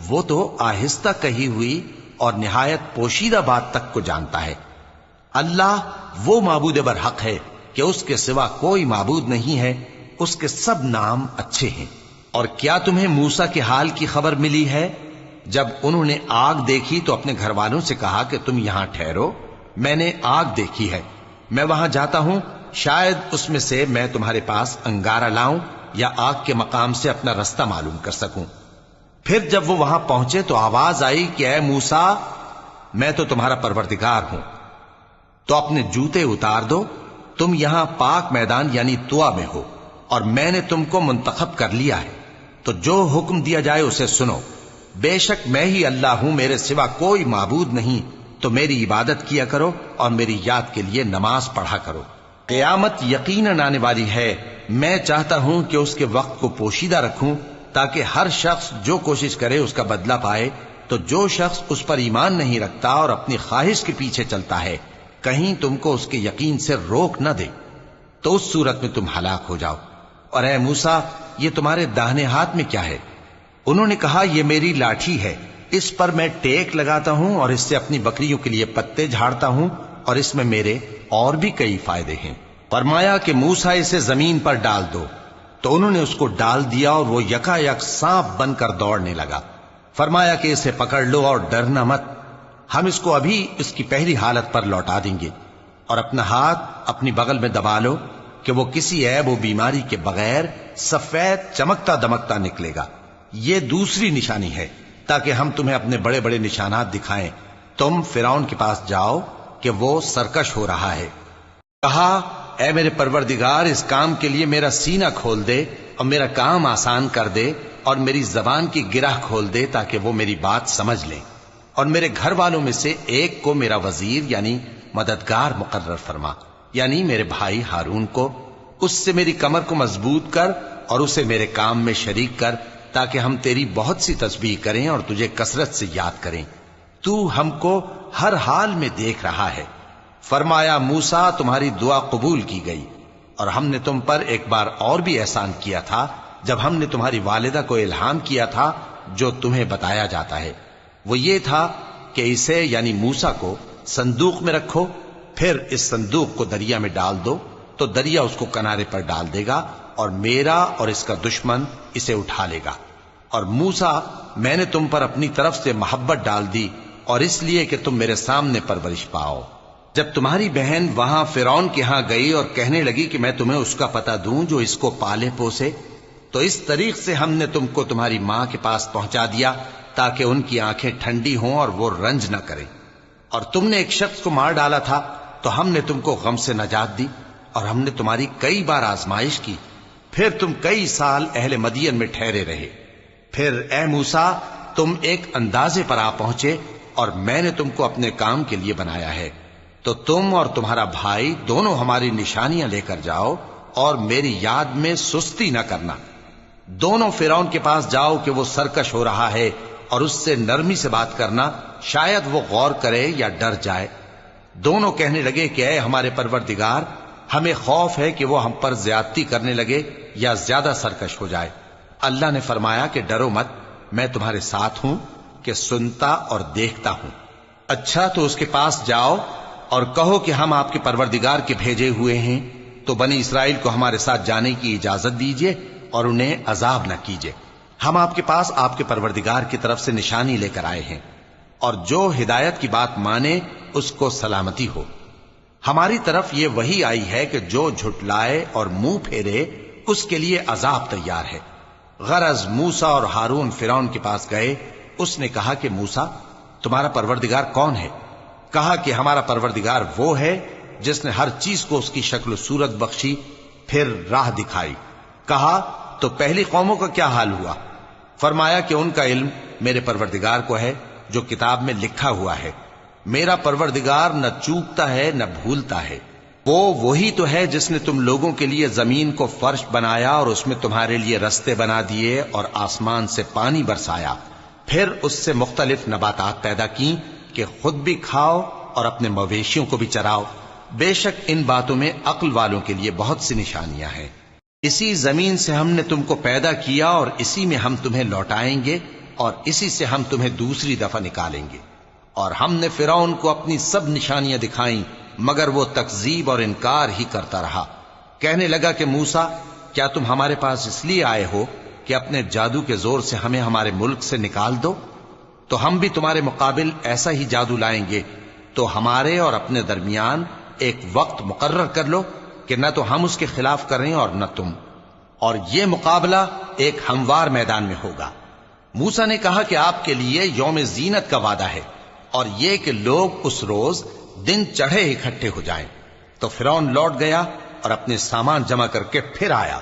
وہ تو آہستہ کہی ہوئی اور نہایت پوشیدہ بات تک کو جانتا ہے۔ اللہ وہ معبود برحق ہے کہ اس کے سوا کوئی معبود نہیں ہے، اس کے سب نام اچھے ہیں۔ اور کیا تمہیں موسیٰ کے حال کی خبر ملی ہے؟ جب انہوں نے آگ دیکھی تو اپنے گھر والوں سے کہا کہ تم یہاں ٹھہرو، میں نے آگ دیکھی ہے، میں وہاں جاتا ہوں، شاید اس میں سے میں تمہارے پاس انگارہ لاؤں یا آگ کے مقام سے اپنا رستہ معلوم کر سکوں۔ پھر جب وہ وہاں پہنچے تو آواز آئی کہ اے موسیٰ، میں تو تمہارا پروردگار ہوں، تو اپنے جوتے اتار دو، تم یہاں پاک میدان یعنی طوا میں ہو، اور میں نے تم کو منتخب کر لیا ہے، تو جو حکم دیا جائے اسے سنو۔ بے شک میں ہی اللہ ہوں، میرے سوا کوئی معبود نہیں، تو میری عبادت کیا کرو اور میری یاد کے لیے نماز پڑھا کرو۔ قیامت یقیناً آنے والی ہے، میں چاہتا ہوں کہ اس کے وقت کو پوشیدہ رکھوں تاکہ ہر شخص جو کوشش کرے اس کا بدلہ پائے، تو جو شخص اس پر ایمان نہیں رکھتا اور اپنی خواہش کے پیچھے چلتا ہے، کہیں تم کو اس کے یقین سے روک نہ دے، تو اس صورت میں تم ہلاک ہو جاؤ۔ اور اے موسیٰ، یہ تمہارے داہنے ہاتھ میں کیا ہے؟ انہوں نے کہا یہ میری لاٹھی ہے، اس پر میں ٹیک لگاتا ہوں اور اس سے اپنی بکریوں کے لیے پتے جھاڑتا ہوں، اور اس میں میرے اور بھی کئی فائدے ہیں۔ فرمایا کہ موسیٰ اسے زمین پر ڈال دو، تو انہوں نے اس کو ڈال دیا اور وہ یکا یک سانپ بن کر دوڑنے لگا۔ فرمایا کہ اسے پکڑ لو اور ڈرنا مت، ہم اس کو ابھی اس کی پہلی حالت پر لوٹا دیں گے، اور اپنا ہاتھ اپنی بغل میں دبا لو کہ وہ کسی عیب و بیماری کے بغیر سفید چمکتا دمکتا نکلے گا۔ یہ دوسری نشانی ہے تاکہ ہم تمہیں اپنے بڑے بڑے نشانات دکھائیں۔ تم فرعون کے پاس جاؤ کہ وہ سرکش ہو رہا ہے۔ کہا اے میرے پروردگار، اس کام کے لیے میرا سینہ کھول دے اور میرا کام آسان کر دے، اور میری زبان کی گرہ کھول دے تاکہ وہ میری بات سمجھ لیں، اور میرے گھر والوں میں سے ایک کو میرا وزیر یعنی مددگار مقرر فرما، یعنی میرے بھائی ہارون کو۔ اس سے میری کمر کو مضبوط کر اور اسے میرے کام میں شریک کر، تاکہ ہم تیری بہت سی تسبیح کریں اور تجھے کثرت سے یاد کریں، تو ہم کو ہر حال میں دیکھ رہا ہے۔ فرمایا موسیٰ، تمہاری دعا قبول کی گئی، اور ہم نے تم پر ایک بار اور بھی احسان کیا تھا جب ہم نے تمہاری والدہ کو الہام کیا تھا جو تمہیں بتایا جاتا ہے۔ وہ یہ تھا کہ اسے یعنی موسیٰ کو صندوق میں رکھو، پھر اس صندوق کو دریا میں ڈال دو، تو دریا اس کو کنارے پر ڈال دے گا، اور میرا اور اس کا دشمن اسے اٹھا لے گا۔ اور موسیٰ، میں نے تم پر اپنی طرف سے محبت ڈال دی، اور اس لیے کہ تم میرے سامنے پرورش پاؤ۔ جب تمہاری بہن وہاں فرعون کے ہاں گئی اور کہنے لگی کہ میں تمہیں اس کا پتہ دوں جو اس کو پالے پوسے، تو اس طریق سے ہم نے تم کو تمہاری ماں کے پاس پہنچا دیا تاکہ ان کی آنکھیں ٹھنڈی ہوں اور وہ رنج نہ کریں۔ اور تم نے ایک شخص کو مار ڈالا تھا تو ہم نے تم کو غم سے نجات دی، اور ہم نے تمہاری کئی بار آزمائش کی، پھر تم کئی سال اہل مدین میں ٹھہرے رہے۔ پھر اے موسیٰ، تم ایک اندازے پر آ پہنچے، اور میں نے تم کو اپنے کام کے لیے بنایا ہے، تو تم اور تمہارا بھائی دونوں ہماری نشانیاں لے کر جاؤ، اور میری یاد میں سستی نہ کرنا۔ دونوں فرعون کے پاس جاؤ کہ وہ سرکش ہو رہا ہے، اور اس سے نرمی سے بات کرنا، شاید وہ غور کرے یا ڈر جائے۔ دونوں کہنے لگے کہ اے ہمارے پروردگار، ہمیں خوف ہے کہ وہ ہم پر زیادتی کرنے لگے یا زیادہ سرکش ہو جائے۔ اللہ نے فرمایا کہ ڈرو مت، میں تمہارے ساتھ ہوں کہ سنتا اور دیکھتا ہوں۔ اچھا، تو اس کے پاس جاؤ اور کہو کہ ہم آپ کے پروردگار کے بھیجے ہوئے ہیں، تو بنی اسرائیل کو ہمارے ساتھ جانے کی اجازت دیجیے اور انہیں عذاب نہ کیجیے۔ ہم آپ کے پاس آپ کے پروردگار کی طرف سے نشانی لے کر آئے ہیں، اور جو ہدایت کی بات مانے اس کو سلامتی ہو۔ ہماری طرف یہ وحی آئی ہے کہ جو جھٹلائے اور منہ پھیرے اس کے لیے عذاب تیار ہے۔ غرض موسیٰ اور ہارون فرعون کے پاس گئے، اس نے کہا کہ موسیٰ، تمہارا پروردگار کون ہے؟ کہا کہ ہمارا پروردگار وہ ہے جس نے ہر چیز کو اس کی شکل و صورت بخشی، پھر راہ دکھائی۔ کہا تو پہلی قوموں کا کیا حال ہوا؟ فرمایا کہ ان کا علم میرے پروردگار کو ہے جو کتاب میں لکھا ہوا ہے۔ میرا پروردگار نہ چوکتا ہے نہ بھولتا ہے۔ وہ وہی تو ہے جس نے تم لوگوں کے لیے زمین کو فرش بنایا اور اس میں تمہارے لیے رستے بنا دیے اور آسمان سے پانی برسایا، پھر اس سے مختلف نباتات پیدا کی کہ خود بھی کھاؤ اور اپنے مویشیوں کو بھی چراؤ۔ بے شک ان باتوں میں عقل والوں کے لیے بہت سی نشانیاں ہیں۔ اسی زمین سے ہم نے تم کو پیدا کیا اور اسی میں ہم تمہیں لوٹائیں گے اور اسی سے ہم تمہیں دوسری دفعہ نکالیں گے۔ اور ہم نے فرعون کو اپنی سب نشانیاں دکھائیں مگر وہ تکذیب اور انکار ہی کرتا رہا۔ کہنے لگا کہ موسیٰ، کیا تم ہمارے پاس اس لیے آئے ہو کہ اپنے جادو کے زور سے ہمیں ہمارے ملک سے نکال دو؟ تو ہم بھی تمہارے مقابل ایسا ہی جادو لائیں گے، تو ہمارے اور اپنے درمیان ایک وقت مقرر کر لو کہ نہ تو ہم اس کے خلاف کریں اور نہ تم، اور یہ مقابلہ ایک ہموار میدان میں ہوگا۔ موسیٰ نے کہا کہ آپ کے لیے یوم زینت کا وعدہ ہے، اور یہ کہ لوگ اس روز دن چڑھے اکٹھے ہو جائیں۔ تو فرعون لوٹ گیا اور اپنے سامان جمع کر کے پھر آیا۔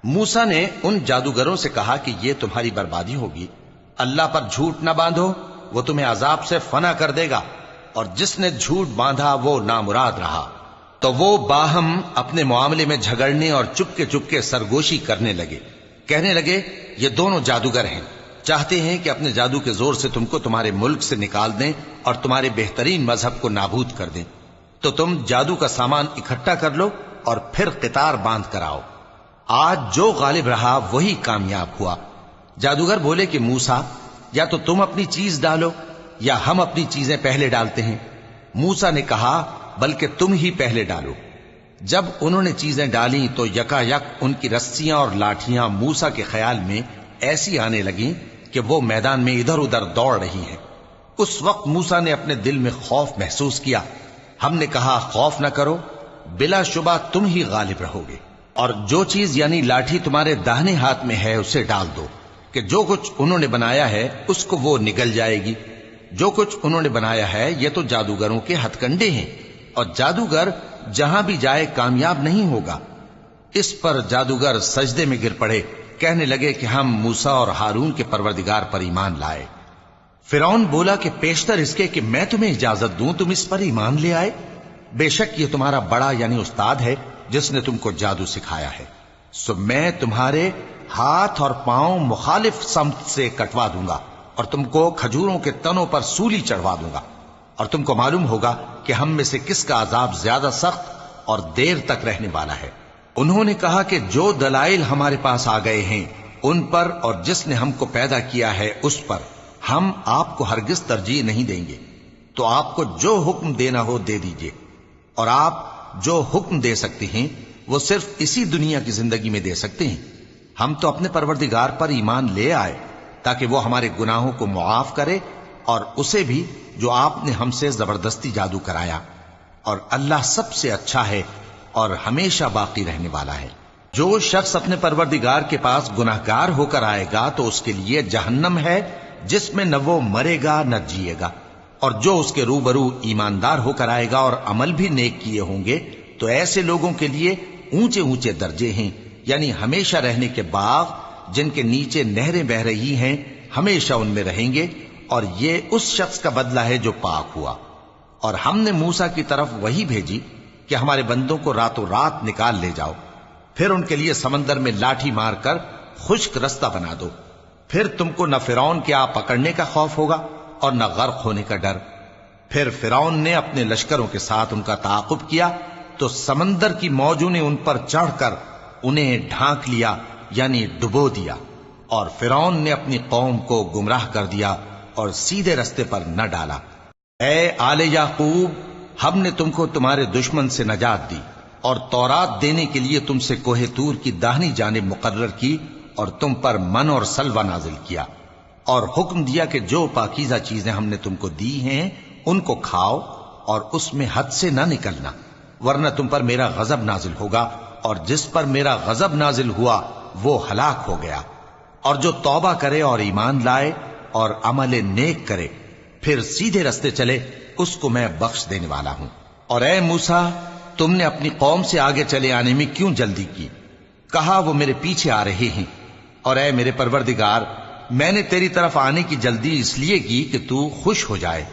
موسیٰ نے ان جادوگروں سے کہا کہ یہ تمہاری بربادی ہوگی، اللہ پر جھوٹ نہ باندھو، وہ تمہیں عذاب سے فنا کر دے گا، اور جس نے جھوٹ باندھا وہ نامراد رہا۔ تو وہ باہم اپنے معاملے میں جھگڑنے اور چپکے سرگوشی کرنے لگے۔ کہنے لگے یہ دونوں جادوگر ہیں، چاہتے ہیں کہ اپنے جادو کے زور سے تم کو تمہارے ملک سے نکال دیں اور تمہارے بہترین مذہب کو نابود کر دیں۔ تو تم جادو کا سامان اکٹھا کر لو اور پھر قطار باندھ کر آؤ۔ آج جو غالب رہا وہی کامیاب ہوا۔ جادوگر بولے کہ موسیٰ، یا تو تم اپنی چیز ڈالو یا ہم اپنی چیزیں پہلے ڈالتے ہیں۔ موسیٰ نے کہا بلکہ تم ہی پہلے ڈالو۔ جب انہوں نے چیزیں ڈالیں تو یکا یک ان کی رسیاں اور لاٹھیاں موسیٰ کے خیال میں ایسی آنے لگیں کہ وہ میدان میں ادھر ادھر دوڑ رہی ہیں۔ اس وقت موسیٰ نے اپنے دل میں خوف محسوس کیا۔ ہم نے کہا خوف نہ کرو، بلا شبہ تم ہی غالب رہو گے، اور جو چیز یعنی لاٹھی تمہارے داہنے ہاتھ میں ہے اسے ڈال دو کہ جو کچھ انہوں نے بنایا ہے اس کو وہ نگل جائے گی۔ جو کچھ انہوں نے بنایا ہے یہ تو جادوگروں کے ہتھ کنڈے ہیں، اور جادوگر جہاں بھی جائے کامیاب نہیں ہوگا۔ اس پر جادوگر سجدے میں گر پڑے، کہنے لگے کہ ہم موسیٰ اور ہارون کے پروردگار پر ایمان لائے۔ فرعون بولا کہ پیشتر اس کے کہ میں تمہیں اجازت دوں تم اس پر ایمان لے آئے؟ بے شک یہ تمہارا بڑا یعنی استاد ہے جس نے تم کو جادو سکھایا ہے، سو میں تمہارے ہاتھ اور پاؤں مخالف سمت سے کٹوا دوں گا اور تم کو کھجوروں کے تنوں پر سولی چڑھوا دوں گا، اور تم کو معلوم ہوگا کہ ہم میں سے کس کا عذاب زیادہ سخت اور دیر تک رہنے والا ہے۔ انہوں نے کہا کہ جو دلائل ہمارے پاس آ گئے ہیں ان پر اور جس نے ہم کو پیدا کیا ہے اس پر ہم آپ کو ہرگز ترجیح نہیں دیں گے، تو آپ کو جو حکم دینا ہو دے دیجئے، اور آپ جو حکم دے سکتے ہیں وہ صرف اسی دنیا کی زندگی میں دے سکتے ہیں۔ ہم تو اپنے پروردگار پر ایمان لے آئے تاکہ وہ ہمارے گناہوں کو معاف کرے، اور اسے بھی جو آپ نے ہم سے زبردستی جادو کرایا، اور اللہ سب سے اچھا ہے اور ہمیشہ باقی رہنے والا ہے۔ جو شخص اپنے پروردگار کے پاس گناہگار ہو کر آئے گا تو اس کے لیے جہنم ہے جس میں نہ وہ مرے گا نہ جیے گا، اور جو اس کے روبرو ایماندار ہو کر آئے گا اور عمل بھی نیک کیے ہوں گے تو ایسے لوگوں کے لیے اونچے اونچے درجے ہیں، یعنی ہمیشہ رہنے کے باغ جن کے نیچے نہریں بہ رہی ہیں، ہمیشہ ان میں رہیں گے، اور یہ اس شخص کا بدلہ ہے جو پاک ہوا۔ اور ہم نے موسیٰ کی طرف وہی بھیجی کہ ہمارے بندوں کو راتوں رات نکال لے جاؤ، پھر ان کے لیے سمندر میں لاٹھی مار کر خشک رستہ بنا دو، پھر تم کو نہ فرعون کے آ پکڑنے کا خوف ہوگا اور نہ غرق ہونے کا ڈر۔ پھر فرعون نے اپنے لشکروں کے ساتھ ان کا تعاقب کیا تو سمندر کی موجوں نے ان پر چڑھ کر انہیں ڈھانک لیا یعنی ڈبو دیا، اور فرعون نے اپنی قوم کو گمراہ کر دیا اور سیدھے رستے پر نہ ڈالا۔ اے آل یعقوب، ہم نے تم کو تمہارے دشمن سے نجات دی اور تورات دینے کے لیے تم سے کوہ طور کی داہنی جانب مقرر کی، اور تم پر من اور سلوہ نازل کیا، اور حکم دیا کہ جو پاکیزہ چیزیں ہم نے تم کو دی ہیں ان کو کھاؤ اور اس میں حد سے نہ نکلنا، ورنہ تم پر میرا غضب نازل ہوگا، اور جس پر میرا غضب نازل ہوا وہ ہلاک ہو گیا۔ اور جو توبہ کرے اور ایمان لائے اور عمل نیک کرے پھر سیدھے رستے چلے اس کو میں بخش دینے والا ہوں۔ اور اے موسیٰ، تم نے اپنی قوم سے آگے چلے آنے میں کیوں جلدی کی؟ کہا وہ میرے پیچھے آ رہے ہیں۔ اور اے میرے پروردگار، میں نے تیری طرف آنے کی جلدی اس لیے کی کہ تو خوش ہو جائے۔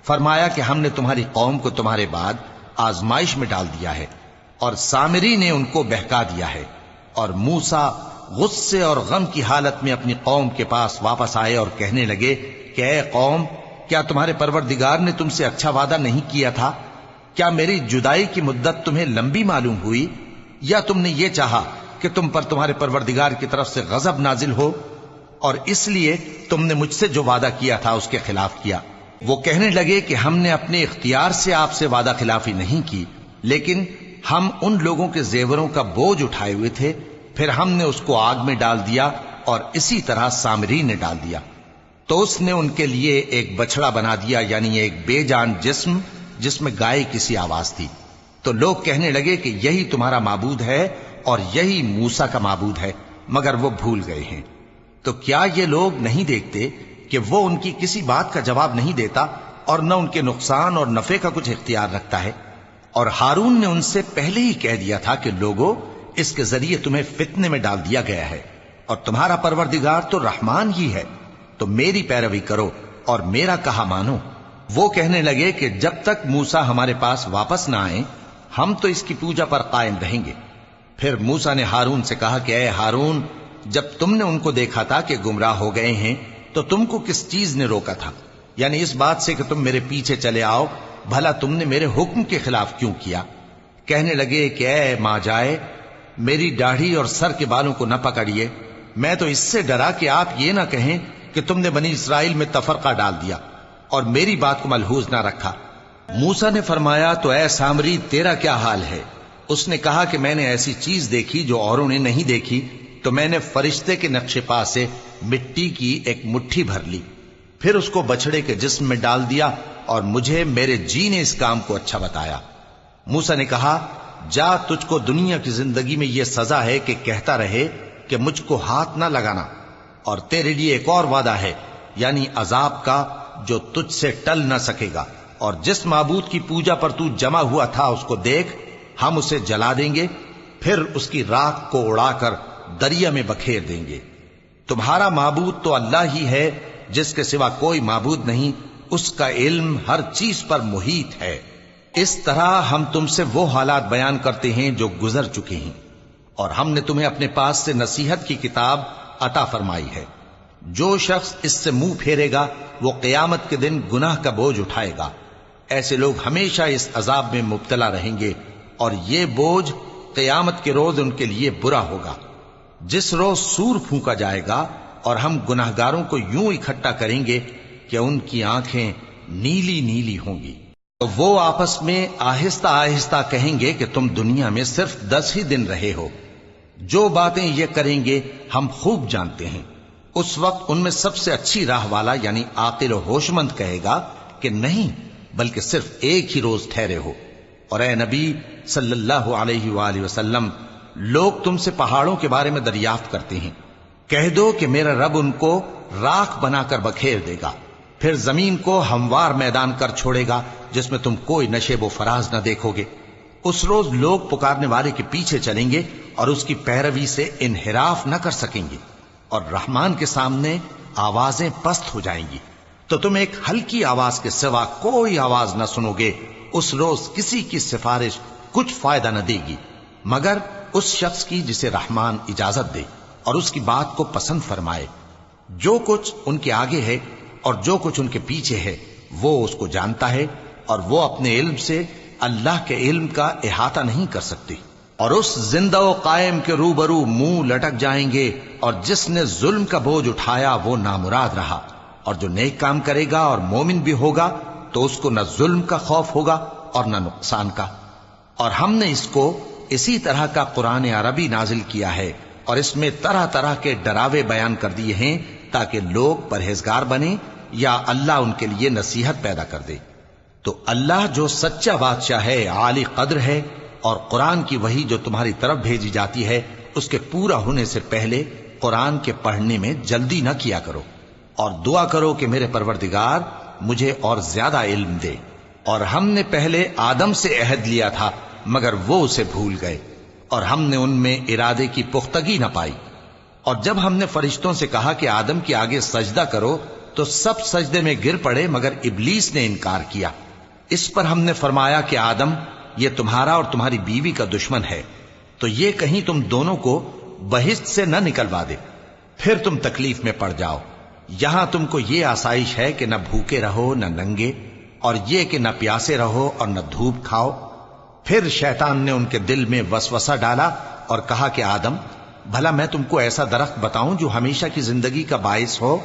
فرمایا کہ ہم نے تمہاری قوم کو تمہارے بعد آزمائش میں ڈال دیا ہے، اور سامری نے ان کو بہکا دیا ہے۔ اور موسیٰ غصے اور غم کی حالت میں اپنی قوم کے پاس واپس آئے اور کہنے لگے کہ اے قوم، کیا تمہارے پروردگار نے تم سے اچھا وعدہ نہیں کیا تھا؟ کیا میری جدائی کی مدت تمہیں لمبی معلوم ہوئی، یا تم نے یہ چاہا کہ تم پر تمہارے پروردگار کی طرف سے غضب نازل ہو، اور اس لیے تم نے مجھ سے جو وعدہ کیا تھا اس کے خلاف کیا۔ وہ کہنے لگے کہ ہم نے اپنے اختیار سے آپ سے وعدہ خلافی نہیں کی، لیکن ہم ان لوگوں کے زیوروں کا بوجھ اٹھائے ہوئے تھے، پھر ہم نے اس کو آگ میں ڈال دیا، اور اسی طرح سامری نے ڈال دیا۔ تو اس نے ان کے لیے ایک بچڑا بنا دیا، یعنی ایک بے جان جسم جس میں گائے کسی آواز تھی۔ تو لوگ کہنے لگے کہ یہی تمہارا معبود ہے اور یہی موسیٰ کا معبود ہے، مگر وہ بھول گئے ہیں۔ تو کیا یہ لوگ نہیں دیکھتے کہ وہ ان کی کسی بات کا جواب نہیں دیتا اور نہ ان کے نقصان اور نفع کا کچھ اختیار رکھتا ہے؟ اور ہارون نے ان سے پہلے ہی کہہ دیا تھا کہ لوگوں، اس کے ذریعے تمہیں فتنے میں ڈال دیا گیا ہے، اور تمہارا پروردگار تو رحمان ہی ہے، تو میری پیروی کرو اور میرا کہا مانو۔ وہ کہنے لگے کہ جب تک موسیٰ ہمارے پاس واپس نہ آئیں ہم تو اس کی پوجا پر قائم رہیں گے۔ پھر موسیٰ نے ہارون سے کہا کہ اے ہارون، جب تم نے ان کو دیکھا تھا کہ گمراہ ہو گئے ہیں تو تم کو کس چیز نے روکا تھا؟ یعنی اس بات سے کہ تم میرے پیچھے چلے آؤ، بھلا تم نے میرے حکم کے خلاف کیوں کیا؟ کہنے لگے کہ اے ماں جائے، میری داڑھی اور سر کے بالوں کو نہ پکڑیے، میں تو اس سے ڈرا کہ آپ یہ نہ کہیں کہ تم نے بنی اسرائیل میں تفرقہ ڈال دیا اور میری بات کو ملحوظ نہ رکھا۔ موسیٰ نے فرمایا تو اے سامری تیرا کیا حال ہے؟ اس نے کہا کہ میں نے ایسی چیز دیکھی جو اوروں نے نہیں دیکھی، تو میں نے فرشتے کے نقش پا سے مٹی کی ایک مٹھی بھر لی، پھر اس کو بچڑے کے جسم میں ڈال دیا، اور مجھے میرے جی نے اس کام کو اچھا بتایا۔ موسیٰ نے کہا جا، تجھ کو دنیا کی زندگی میں یہ سزا ہے کہ کہتا رہے کہ مجھ کو ہاتھ نہ لگانا، اور تیرے لیے ایک اور وعدہ ہے، یعنی عذاب کا جو تجھ سے ٹل نہ سکے گا، اور جس معبود کی پوجا پر تو جمع ہوا تھا اس کو دیکھ، ہم اسے جلا دیں گے، پھر اس کی راکھ کو اڑا کر دریا میں بکھیر دیں گے۔ تمہارا معبود تو اللہ ہی ہے، جس کے سوا کوئی معبود نہیں، اس کا علم ہر چیز پر محیط ہے۔ اس طرح ہم تم سے وہ حالات بیان کرتے ہیں جو گزر چکے ہیں، اور ہم نے تمہیں اپنے پاس سے نصیحت کی کتاب عطا فرمائی ہے۔ جو شخص اس سے منہ پھیرے گا وہ قیامت کے دن گناہ کا بوجھ اٹھائے گا۔ ایسے لوگ ہمیشہ اس عذاب میں مبتلا رہیں گے، اور یہ بوجھ قیامت کے روز ان کے لیے برا ہوگا، جس روز سور پھونکا جائے گا، اور ہم گناہگاروں کو یوں اکٹھا کریں گے کہ ان کی آنکھیں نیلی نیلی ہوں گی۔ تو وہ آپس میں آہستہ آہستہ کہیں گے کہ تم دنیا میں صرف 10 ہی دن رہے ہو، جو باتیں یہ کریں گے ہم خوب جانتے ہیں۔ اس وقت ان میں سب سے اچھی راہ والا یعنی عاقل و ہوش مند کہے گا کہ نہیں، بلکہ صرف ایک ہی روز ٹھہرے ہو۔ اور اے نبی صلی اللہ علیہ وآلہ وسلم، لوگ تم سے پہاڑوں کے بارے میں دریافت کرتے ہیں، کہہ دو کہ میرا رب ان کو راکھ بنا کر بکھیر دے گا، پھر زمین کو ہموار میدان کر چھوڑے گا جس میں تم کوئی نشیب و فراز نہ دیکھو گے۔ اس روز لوگ پکارنے والے کے پیچھے چلیں گے اور اس کی پیروی سے انحراف نہ کر سکیں گے، اور رحمان کے سامنے آوازیں پست ہو جائیں گی، تو تم ایک ہلکی آواز کے سوا کوئی آواز نہ سنو گے۔ اس روز کسی کی سفارش کچھ فائدہ نہ دے گی مگر اس شخص کی جسے رحمان اجازت دے اور اس کی بات کو پسند فرمائے۔ جو کچھ ان کے آگے ہے اور جو کچھ ان کے پیچھے ہے وہ اس کو جانتا ہے، اور وہ اپنے علم سے اللہ کے علم کا احاطہ نہیں کر سکتی۔ اور اس زندہ و قائم کے روبرو منہ لٹک جائیں گے، اور جس نے ظلم کا بوجھ اٹھایا وہ نامراد رہا، اور جو نیک کام کرے گا اور مومن بھی ہوگا تو اس کو نہ ظلم کا خوف ہوگا اور نہ نقصان کا۔ اور ہم نے اس کو اسی طرح کا قرآن عربی نازل کیا ہے، اور اس میں طرح طرح کے ڈراوے بیان کر دیے ہیں تاکہ لوگ پرہیزگار بنیں یا اللہ ان کے لیے نصیحت پیدا کر دے۔ تو اللہ جو سچا بادشاہ ہے، عالی قدر ہے، اور قرآن کی وحی جو تمہاری طرف بھیجی جاتی ہے اس کے پورا ہونے سے پہلے قرآن کے پڑھنے میں جلدی نہ کیا کرو، اور دعا کرو کہ میرے پروردگار مجھے اور زیادہ علم دے۔ اور ہم نے پہلے آدم سے عہد لیا تھا مگر وہ اسے بھول گئے، اور ہم نے ان میں ارادے کی پختگی نہ پائی۔ اور جب ہم نے فرشتوں سے کہا کہ آدم کے آگے سجدہ کرو تو سب سجدے میں گر پڑے مگر ابلیس نے انکار کیا۔ اس پر ہم نے فرمایا کہ آدم، یہ تمہارا اور تمہاری بیوی کا دشمن ہے، تو یہ کہیں تم دونوں کو بہشت سے نہ نکلوا دے، پھر تم تکلیف میں پڑ جاؤ۔ یہاں تم کو یہ آسائش ہے کہ نہ بھوکے رہو نہ ننگے، اور یہ کہ نہ پیاسے رہو اور نہ دھوپ کھاؤ۔ پھر شیطان نے ان کے دل میں وسوسہ ڈالا اور کہا کہ آدم، بھلا میں تم کو ایسا درخت بتاؤں جو ہمیشہ کی زندگی کا باعث ہو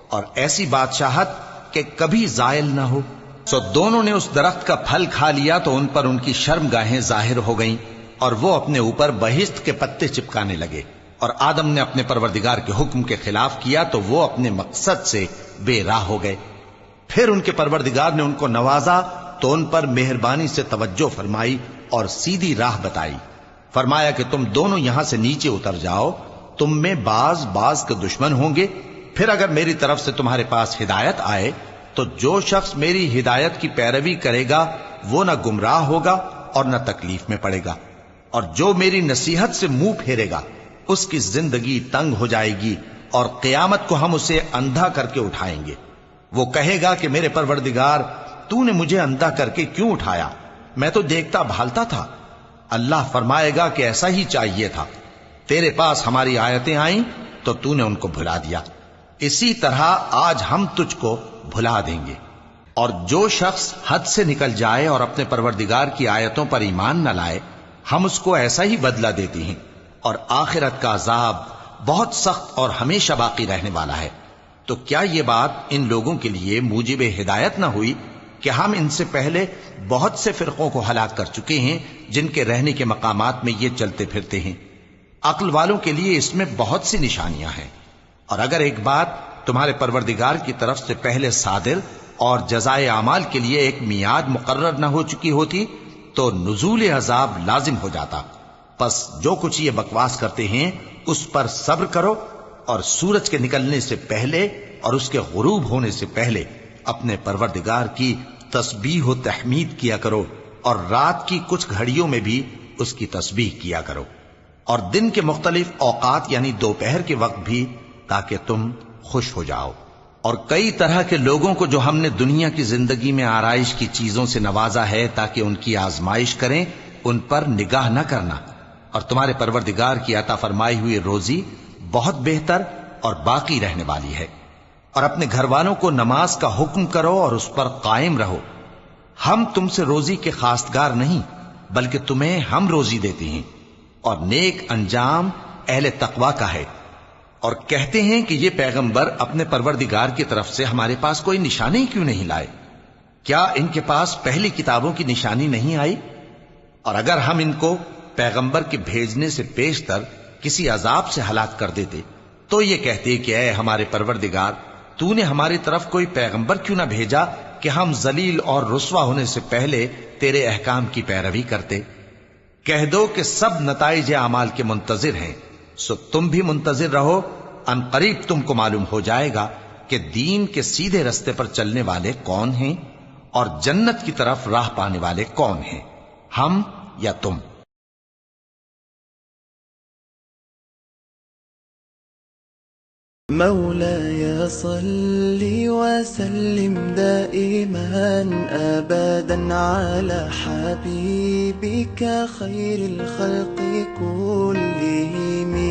اور ایسی بادشاہت کہ کبھی زائل نہ ہو؟ سو دونوں نے اس درخت کا پھل کھا لیا تو ان پر ان کی شرم گاہیں ظاہر ہو گئیں اور وہ اپنے اوپر بہشت کے پتے چپکانے لگے، اور آدم نے اپنے پروردگار کے حکم کے خلاف کیا تو وہ اپنے مقصد سے بے راہ ہو گئے۔ پھر ان کے پروردگار نے ان کو نوازا تو ان پر مہربانی سے توجہ فرمائی اور سیدھی راہ بتائی۔ فرمایا کہ تم دونوں یہاں سے نیچے اتر جاؤ، تم میں بعض کے دشمن ہوں گے، پھر اگر میری طرف سے تمہارے پاس ہدایت آئے تو جو شخص میری ہدایت کی پیروی کرے گا وہ نہ گمراہ ہوگا اور نہ تکلیف میں پڑے گا، اور جو میری نصیحت سے منہ پھیرے گا اس کی زندگی تنگ ہو جائے گی اور قیامت کو ہم اسے اندھا کر کے اٹھائیں گے۔ وہ کہے گا کہ میرے پروردگار تو نے مجھے اندھا کر کے کیوں اٹھایا؟ میں تو دیکھتا بھالتا تھا۔ اللہ فرمائے گا کہ ایسا ہی چاہیے تھا، تیرے پاس ہماری آیتیں آئیں تو تو نے ان کو بھلا دیا، اسی طرح آج ہم تجھ کو بھلا دیں گے۔ اور جو شخص حد سے نکل جائے اور اپنے پروردگار کی آیتوں پر ایمان نہ لائے ہم اس کو ایسا ہی بدلہ دیتے ہیں، اور آخرت کا عذاب بہت سخت اور ہمیشہ باقی رہنے والا ہے۔ تو کیا یہ بات ان لوگوں کے لیے موجب ہدایت نہ ہوئی کہ ہم ان سے پہلے بہت سے فرقوں کو ہلاک کر چکے ہیں جن کے رہنے کے مقامات میں یہ چلتے پھرتے ہیں؟ عقل والوں کے لیے اس میں بہت سی نشانیاں ہیں۔ اور اگر ایک بات تمہارے پروردگار کی طرف سے پہلے صادر اور جزائے اعمال کے لیے ایک میعاد مقرر نہ ہو چکی ہوتی تو نزول عذاب لازم ہو جاتا۔ پس جو کچھ یہ بکواس کرتے ہیں اس پر صبر کرو، اور سورج کے نکلنے سے پہلے اور اس کے غروب ہونے سے پہلے اپنے پروردگار کی تسبیح و تحمید کیا کرو، اور رات کی کچھ گھڑیوں میں بھی اس کی تسبیح کیا کرو، اور دن کے مختلف اوقات یعنی دوپہر کے وقت بھی، تاکہ تم خوش ہو جاؤ۔ اور کئی طرح کے لوگوں کو جو ہم نے دنیا کی زندگی میں آرائش کی چیزوں سے نوازا ہے تاکہ ان کی آزمائش کریں، ان پر نگاہ نہ کرنا، اور تمہارے پروردگار کی عطا فرمائی ہوئی روزی بہت بہتر اور باقی رہنے والی ہے۔ اور اپنے گھر والوں کو نماز کا حکم کرو اور اس پر قائم رہو۔ ہم تم سے روزی کے خواستگار نہیں بلکہ تمہیں ہم روزی دیتے ہیں، اور نیک انجام اہل تقوی کا ہے۔ اور کہتے ہیں کہ یہ پیغمبر اپنے پروردگار کی طرف سے ہمارے پاس کوئی نشانی کیوں نہیں لائے؟ کیا ان کے پاس پہلی کتابوں کی نشانی نہیں آئی؟ اور اگر ہم ان کو پیغمبر کے بھیجنے سے پیشتر کسی عذاب سے ہلاک کر دیتے تو یہ کہتے کہ اے ہمارے پروردگار تو نے ہماری طرف کوئی پیغمبر کیوں نہ بھیجا کہ ہم ذلیل اور رسوا ہونے سے پہلے تیرے احکام کی پیروی کرتے۔ کہہ دو کہ سب نتائج اعمال کے منتظر ہیں، سو تم بھی منتظر رہو، ان قریب تم کو معلوم ہو جائے گا کہ دین کے سیدھے رستے پر چلنے والے کون ہیں اور جنت کی طرف راہ پانے والے کون ہیں، ہم یا تم۔ مولاي صل وسلم دائما أبدا على حبيبك خير الخلق كلهم